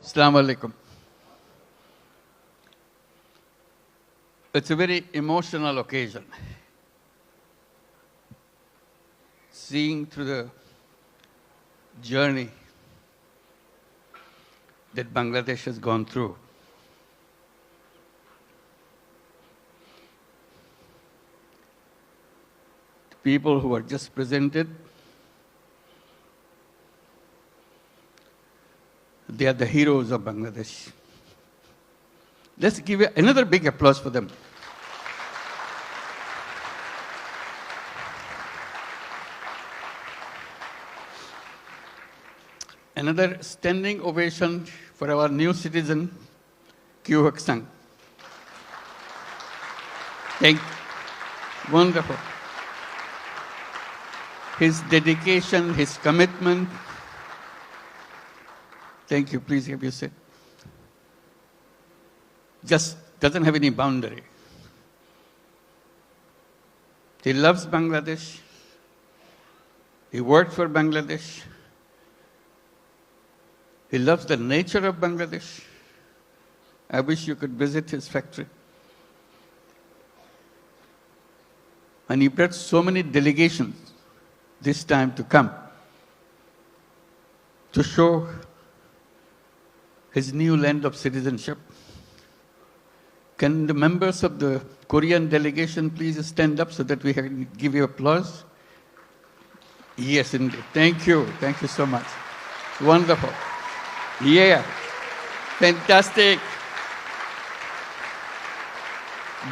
Assalamu alaikum. It's a very emotional occasion. Seeing through the journey that Bangladesh has gone through. The people who are just presented, they are the heroes of Bangladesh. Let's give another big applause for them. Another standing ovation for our new citizen, Kyu Hak Sang. Thank you. Wonderful. His dedication, his commitment. Thank you. Please have your seat. Just doesn't have any boundary. He loves Bangladesh. He worked for Bangladesh. He loves the nature of Bangladesh. I wish you could visit his factory. And he brought so many delegations this time to come to show his new land of citizenship. Can the members of the Korean delegation please stand up so that we can give you applause? Yes, indeed. Thank you. Thank you so much. Wonderful. Yeah. Fantastic.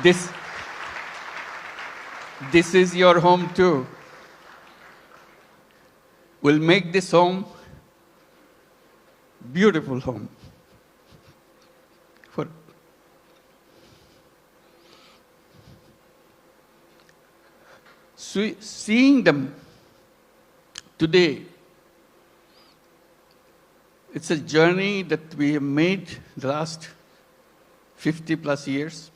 This is your home too. We'll make this home beautiful home. For seeing them today, it's a journey that we have made the last 50 plus years.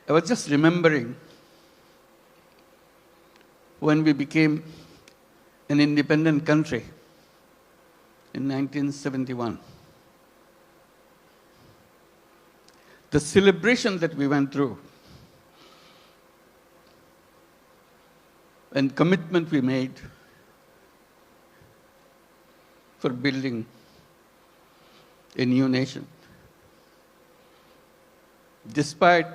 I was just remembering when we became an independent country in 1971. The celebration that we went through and commitment we made for building a new nation. Despite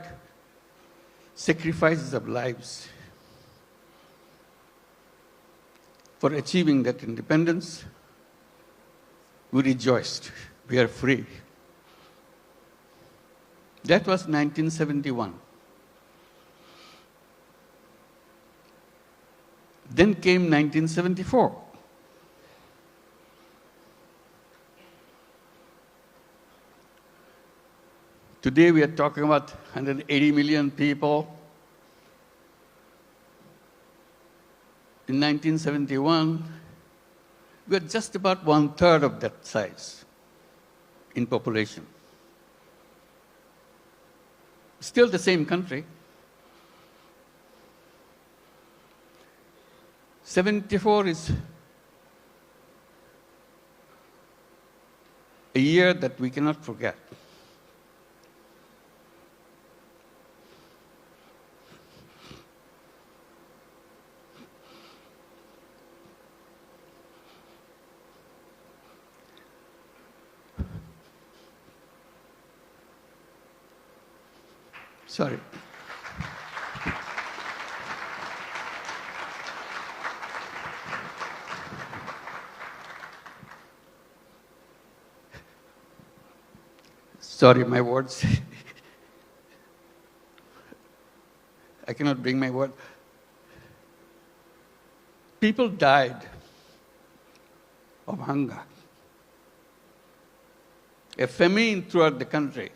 sacrifices of lives for achieving that independence, we rejoiced. We are free. That was 1971. Then came 1974. Today we are talking about 180 million people. In 1971, we were just about 1/3 of that size in population. Still the same country. 74 is a year that we cannot forget. Sorry. Sorry, my words. I cannot bring my word. People died of hunger. A famine throughout the country.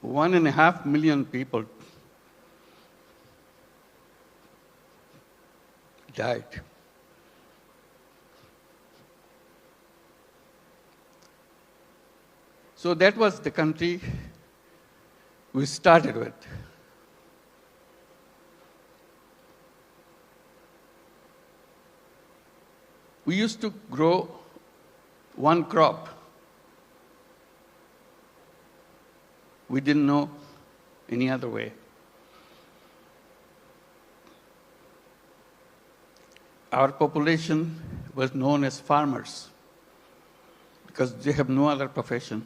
One and a half million people died. So that was the country we started with. We used to grow one crop. We didn't know any other way. Our population was known as farmers because they have no other profession.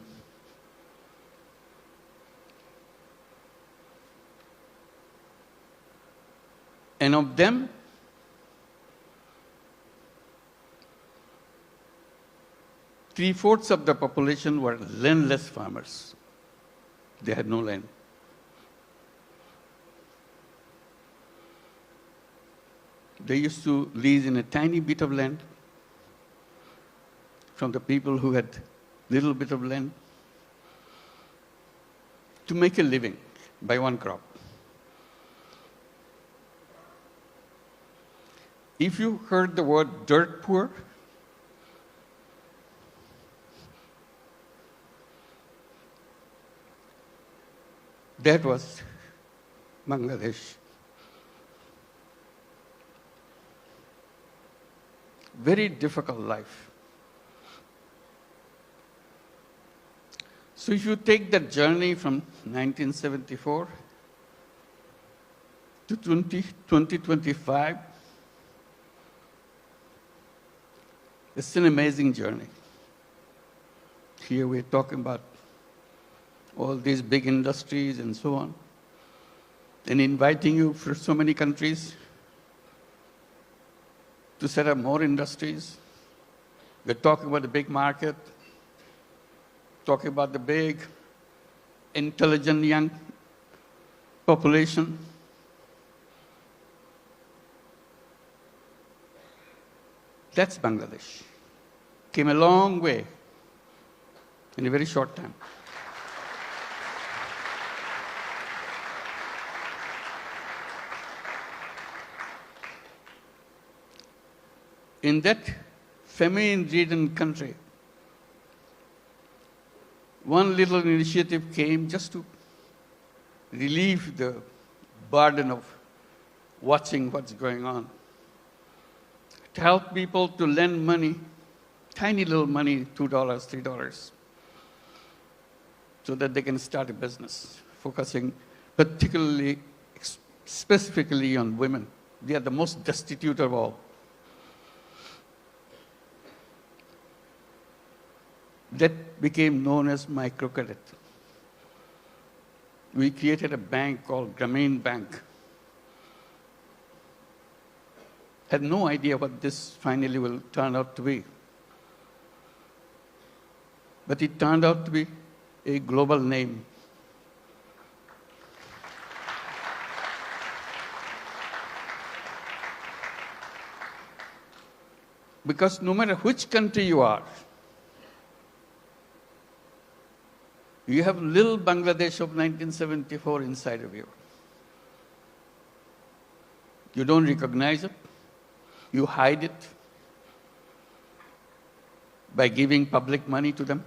And of them, three-fourths of the population were landless farmers. They had no land. They used to lease in a tiny bit of land from the people who had little bit of land to make a living by one crop. If you heard the word dirt poor, that was Bangladesh. Very difficult life. So if you take that journey from 1974 to 2025, it's an amazing journey. Here we're talking about all these big industries and so on, and inviting you for so many countries to set up more industries. We're talking about the big market, talking about the big, intelligent young population. That's Bangladesh. Came a long way in a very short time. In that famine-ridden country, one little initiative came just to relieve the burden of watching what's going on. To help people to lend money, tiny little money, $2, $3, so that they can start a business, focusing particularly, specifically on women. They are the most destitute of all. That became known as microcredit. We created a bank called Grameen Bank. Had no idea what this finally will turn out to be. But it turned out to be a global name. Because no matter which country you are, you have little Bangladesh of 1974 inside of you. You don't recognize it. You hide it by giving public money to them.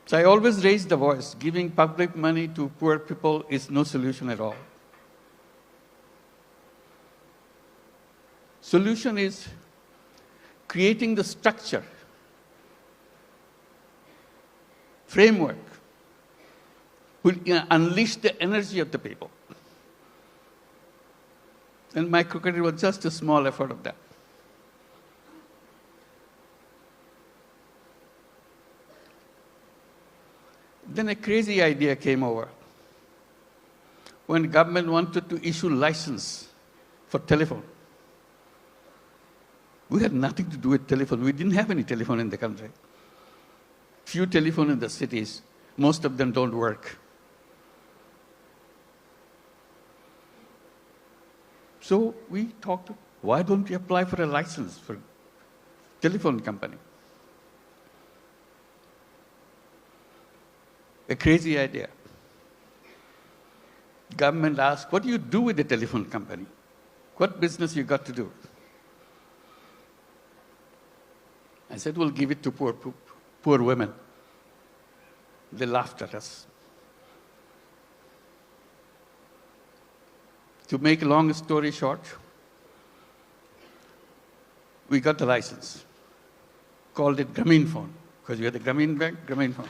So I always raise the voice. Giving public money to poor people is no solution at all. Solution is creating the structure, framework, will unleash the energy of the people. And microcredit was just a small effort of that. Then a crazy idea came over. When government wanted to issue license for telephone, we had nothing to do with telephone. We didn't have any telephone in the country. Few telephone in the cities. Most of them don't work. So we talked, why don't we apply for a license for telephone company? A crazy idea. Government asked, what do you do with the telephone company? What business you got to do? I said, we'll give it to poor women. They laughed at us. To make a long story short, we got the license, called it Grameen phone, because we had the Grameen Bank, Grameen phone.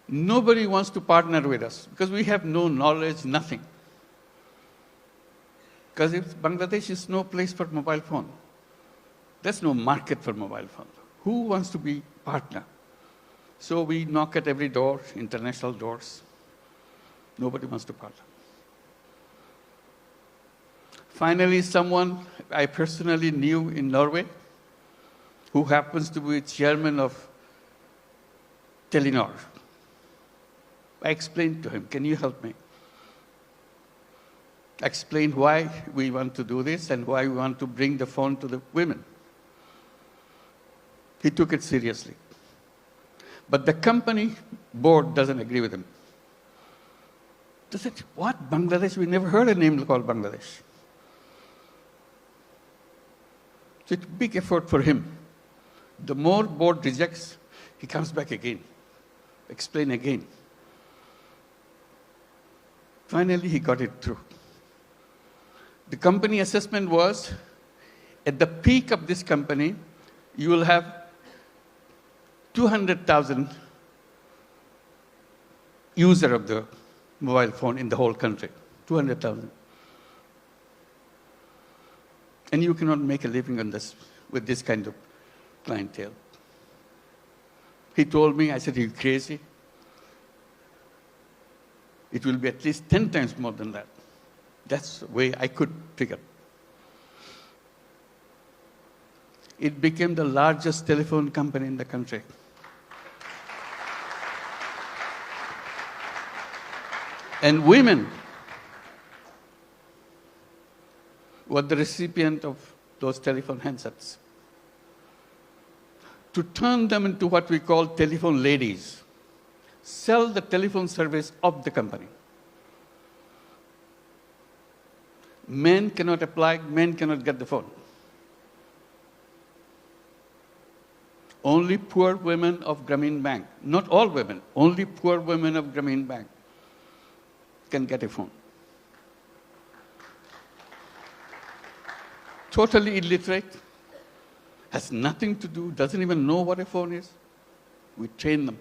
Nobody wants to partner with us because we have no knowledge, nothing. Because Bangladesh is no place for mobile phone. There's no market for mobile phone. Who wants to be partner? So we knock at every door, international doors. Nobody wants to partner. Finally, someone I personally knew in Norway, who happens to be chairman of Telenor. I explained to him, can you help me? I explained why we want to do this and why we want to bring the phone to the women. He took it seriously. But the company board doesn't agree with him. They said, what, Bangladesh? We never heard a name called Bangladesh. So it's a big effort for him. The more board rejects, he comes back again, explain again. Finally, he got it through. The company assessment was, at the peak of this company, you will have 200,000 users of the mobile phone in the whole country. 200,000. And you cannot make a living on this with this kind of clientele. He told me, I said, are you crazy? It will be at least 10 times more than that. That's the way I could figure. It became the largest telephone company in the country. And women were the recipient of those telephone handsets. To turn them into what we call telephone ladies, sell the telephone service of the company. Men cannot apply, men cannot get the phone. Only poor women of Grameen Bank, not all women, only poor women of Grameen Bank can get a phone. Totally illiterate, has nothing to do, doesn't even know what a phone is. We train them.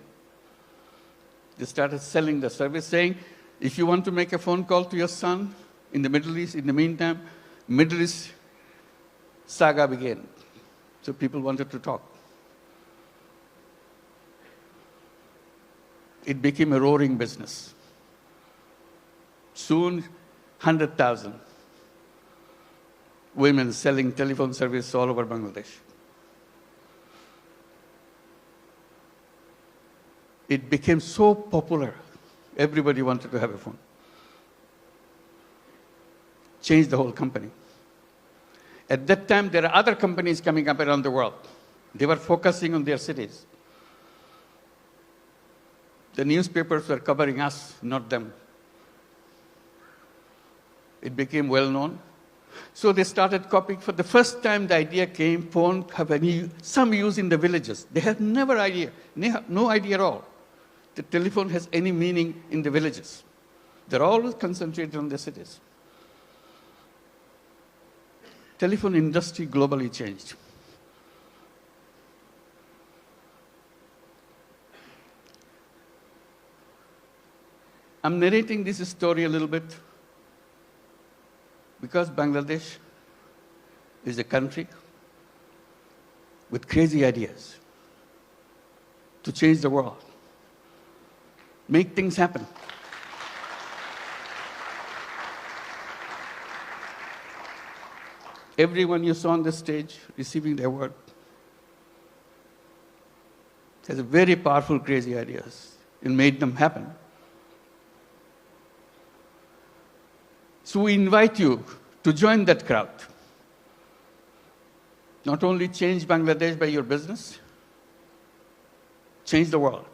They started selling the service, saying, if you want to make a phone call to your son in the Middle East, in the meantime, Middle East saga began. So people wanted to talk. It became a roaring business. Soon, 100,000 women selling telephone service all over Bangladesh. It became so popular, everybody wanted to have a phone. Changed the whole company. At that time, there are other companies coming up around the world. They were focusing on their cities. The newspapers were covering us, not them. It became well known. So they started copying. For the first time, the idea came, phone have some use in the villages. They had no idea at all. The telephone has any meaning in the villages. They're always concentrated on the cities. Telephone industry globally changed. I'm narrating this story a little bit because Bangladesh is a country with crazy ideas to change the world, make things happen. Everyone you saw on the stage receiving the award has very powerful, crazy ideas and made them happen. So we invite you to join that crowd. Not only change Bangladesh by your business, change the world.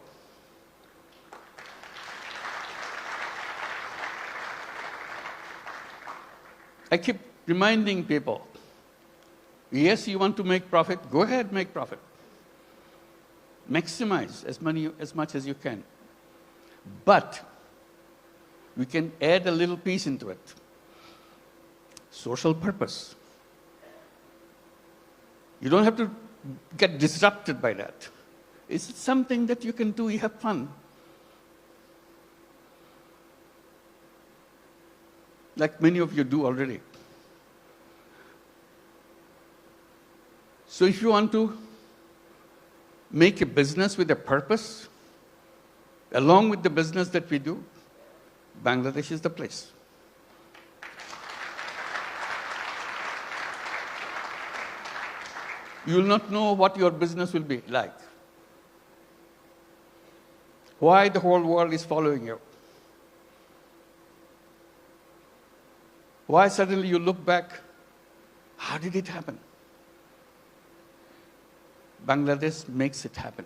I keep reminding people, Yes, you want to make profit, go ahead, make profit. Maximize as much as you can. But we can add a little piece into it. Social purpose. You don't have to get disrupted by that. It's something that you can do, you have fun. Like many of you do already. So if you want to make a business with a purpose, along with the business that we do, Bangladesh is the place. You will not know what your business will be like. Why the whole world is following you. Why suddenly you look back, how did it happen? Bangladesh makes it happen.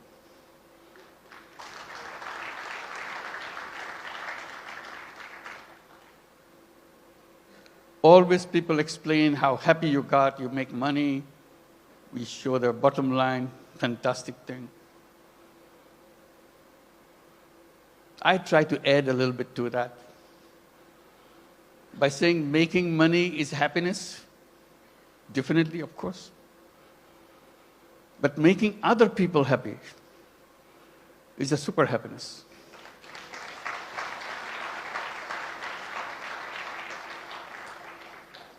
Always people explain how happy you got, you make money, we show the bottom line, fantastic thing. I try to add a little bit to that by saying making money is happiness, definitely, of course. But making other people happy is a super happiness.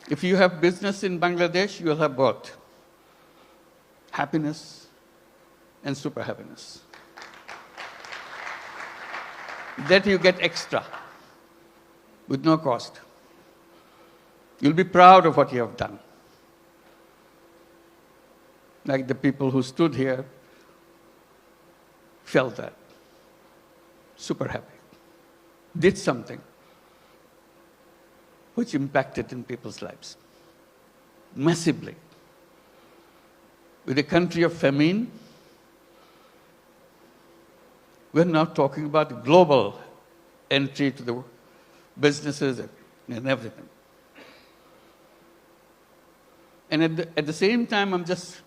If you have business in Bangladesh, you'll have both happiness and super happiness. That you get extra with no cost. You'll be proud of what you have done. Like the people who stood here felt that. Super happy. Did something which impacted in people's lives massively. With a country of famine, we're now talking about global entry to the businesses and everything. And at the same time, I'm just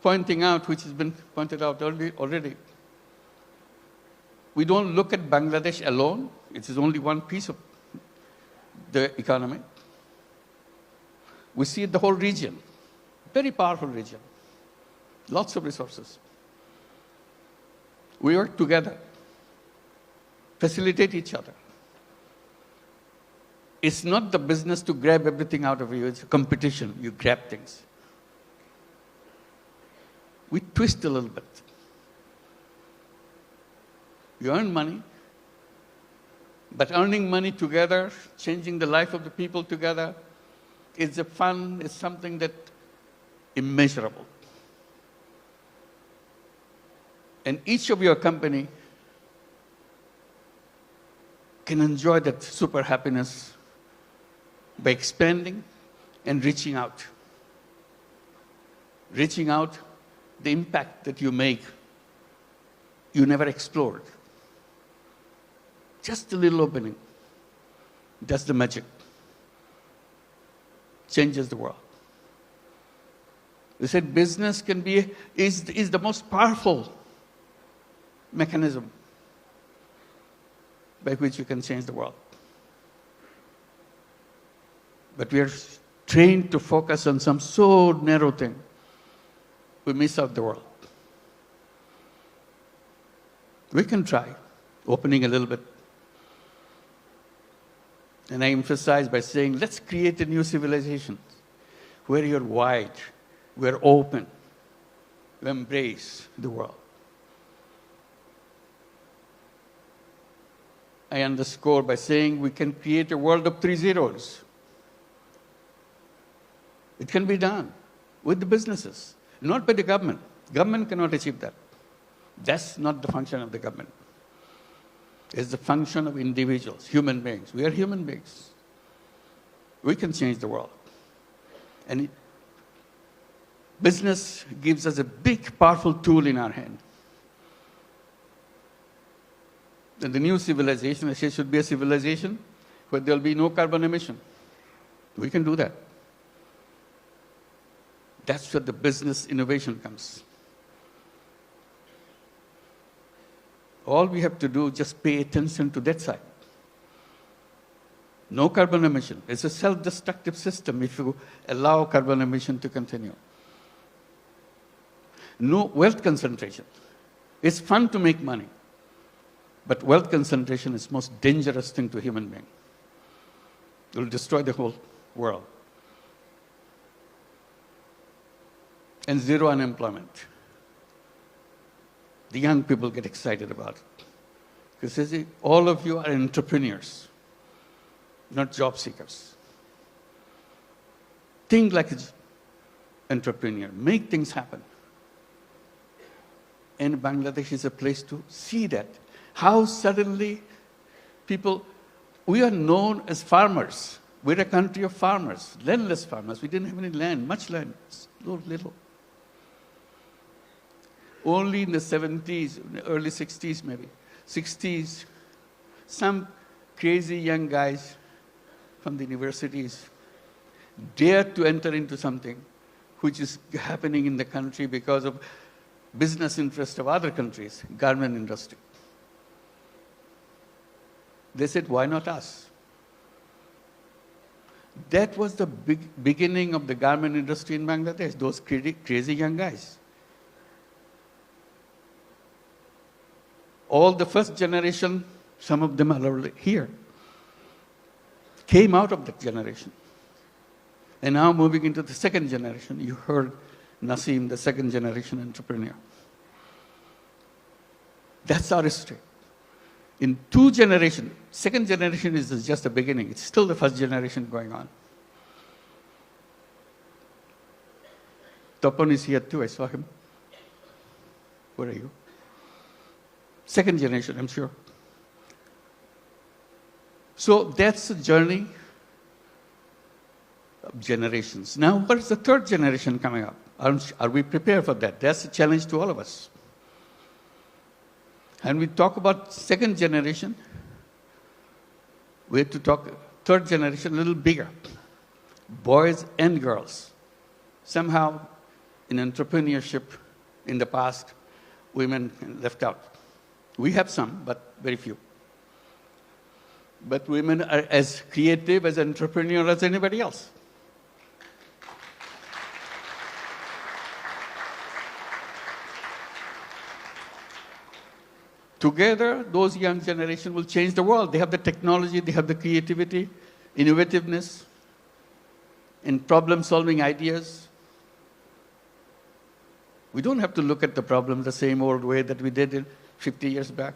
pointing out, which has been pointed out already, we don't look at Bangladesh alone. It is only one piece of the economy. We see the whole region, very powerful region, lots of resources. We work together, facilitate each other. It's not the business to grab everything out of you, it's a competition, you grab things. We twist a little bit. You earn money, but earning money together, changing the life of the people together, is a fun, is something that immeasurable. And each of your company can enjoy that super happiness by expanding and reaching out. Reaching out, the impact that you make, you never explored. Just a little opening does the magic. Changes the world. We said business is the most powerful mechanism by which you can change the world. But we are trained to focus on some so narrow thing, we miss out the world. We can try opening a little bit. And I emphasize by saying, let's create a new civilization where you're wide, we're open, we embrace the world. I underscore by saying we can create a world of 3 zeros. It can be done with the businesses, not by the government. Government cannot achieve that. That's not the function of the government. It's the function of individuals, human beings. We are human beings. We can change the world. And business gives us a big, powerful tool in our hand. And the new civilization, I say, should be a civilization where there will be no carbon emission. We can do that. That's where the business innovation comes. All we have to do is just pay attention to that side. No carbon emission. It's a self-destructive system if you allow carbon emission to continue. No wealth concentration. It's fun to make money, but wealth concentration is the most dangerous thing to a human being. It will destroy the whole world. And zero unemployment. The young people get excited about it. Because all of you are entrepreneurs, not job seekers. Think like an entrepreneur. Make things happen. And Bangladesh is a place to see that. How suddenly people, we are known as farmers. We're a country of farmers, landless farmers. We didn't have any land, much land, little. Only in the 70s, early 60s maybe, 60s, some crazy young guys from the universities dared to enter into something which is happening in the country because of business interest of other countries, garment industry. They said, why not us? That was the beginning of the garment industry in Bangladesh, those crazy young guys. All the first generation, some of them are here, came out of that generation. And now moving into the second generation, you heard Naseem, the second generation entrepreneur. That's our history. In 2 generations, second generation is just the beginning. It's still the first generation going on. Topon is here too, I saw him. Where are you? Second generation, I'm sure. So that's the journey of generations. Now, what is the third generation coming up? Are we prepared for that? That's a challenge to all of us. And we talk about second generation, we have to talk third generation a little bigger. Boys and girls. Somehow, in entrepreneurship in the past, women left out. We have some, but very few. But women are as creative, as entrepreneur as anybody else. Together, those young generation will change the world. They have the technology, they have the creativity, innovativeness, and problem-solving ideas. We don't have to look at the problem the same old way that we did 50 years back,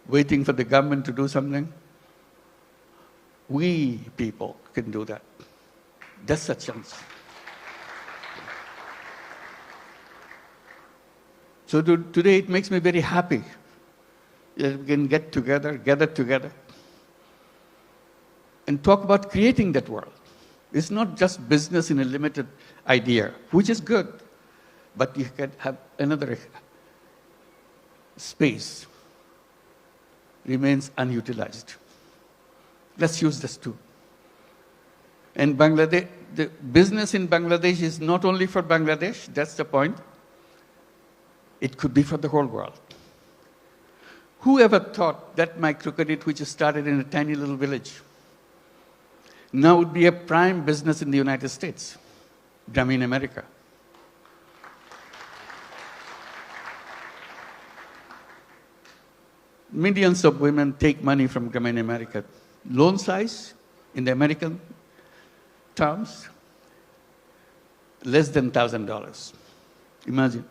waiting for the government to do something. We people can do that. That's a chance. So today it makes me very happy that we can gather together, and talk about creating that world. It's not just business in a limited idea, which is good, but you can have another space remains unutilized. Let's use this too. And Bangladesh, the business in Bangladesh is not only for Bangladesh, that's the point. It could be for the whole world. Who ever thought that microcredit, which started in a tiny little village, now would be a prime business in the United States, Grameen America? Millions of women take money from Grameen America. Loan size, in the American terms, less than $1,000. Imagine.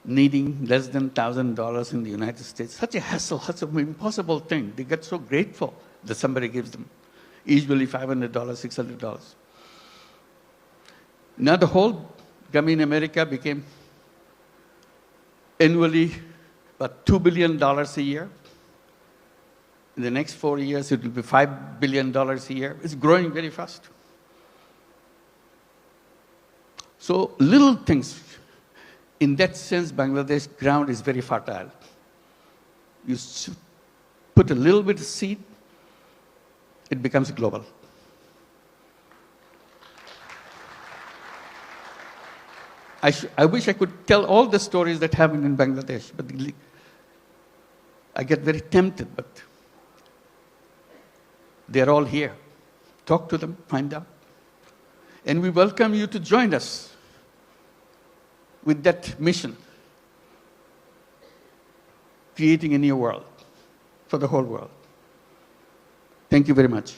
Needing less than $1,000 in the United States. Such a hassle, such an impossible thing. They get so grateful that somebody gives them. Usually $500, $600. Now the whole Grameen America became annually about $2 billion a year. In the next 4 years, it will be $5 billion a year. It's growing very fast. So little things. In that sense, Bangladesh ground is very fertile. You put a little bit of seed, it becomes global. I wish I could tell all the stories that happen in Bangladesh, but I get very tempted, but they're all here. Talk to them, find out. And we welcome you to join us with that mission, creating a new world for the whole world. Thank you very much.